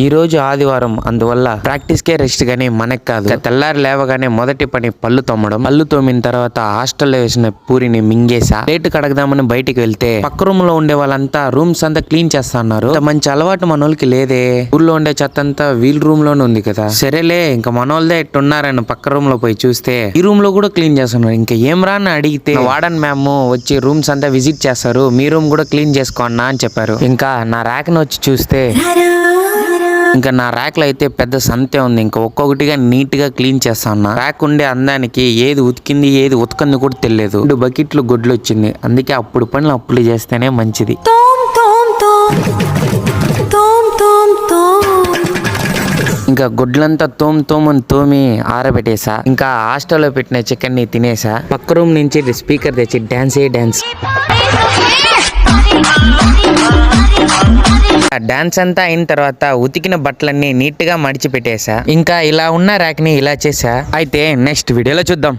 ఈ రోజు ఆదివారం, అందువల్ల ప్రాక్టీస్ కే రెస్ట్ గానీ మనకు కాదు. తెల్లారి లేవగానే మొదటి పని పళ్ళు తోమడం. పళ్ళు తోమిన తర్వాత హాస్టల్లో వేసిన పూరిని మింగేసా. ప్లేట్ కడగదామని బయటికి వెళ్తే పక్క రూమ్ లో ఉండే వాళ్ళంతా రూమ్స్ అంతా క్లీన్ చేస్తున్నారు. మంచి అలవాటు మనోళ్ళకి లేదే. ఊర్లో ఉండే చెత్త అంతా వీల్ రూమ్ లోనే ఉంది కదా. సరేలే, ఇంకా మనోళ్ళదే ఎట్టున్నారని పక్క రూమ్ లో పోయి చూస్తే ఈ రూమ్ లో కూడా క్లీన్ చేస్తున్నారు. ఇంకా ఏం రా అని అడిగితే వార్డెన్ మ్యామ్ వచ్చి రూమ్స్ అంతా విజిట్ చేస్తారు, మీ రూమ్ కూడా క్లీన్ చేసుకోండి అని చెప్పారు. ఇంకా నా ర్యాక్ ని వచ్చి చూస్తే ఇంకా నా ర్యాక్ లో అయితే పెద్ద సంతే ఉంది. ఇంకా ఒక్కొక్కటిగా నీట్ గా క్లీన్ చేస్తాను. ర్యాక్ ఉండే అందానికి ఏది ఉతికింది ఏది ఉతకంది కూడా తెలియదు. 2 బకెట్లు గొడ్లు వచ్చింది. అందుకే అప్పుడు పనులు అప్పుడు చేస్తేనే మంచిది. ఇంకా గుడ్లంతా తోమి ఆరబెట్టేసా. ఇంకా హాస్టల్లో పెట్టిన చికెన్ ని తినేసా. పక్క రూమ్ నుంచి స్పీకర్ తెచ్చి డాన్స్ డాన్స్ అంతా అయిన తర్వాత ఉతికిన బట్టలన్నీ నీట్ గా మడిచి పెట్టేసా. ఇంకా ఇలా ఉన్న ర్యాక్ ని ఇలా చేసా. అయితే నెక్స్ట్ వీడియోలో చూద్దాం.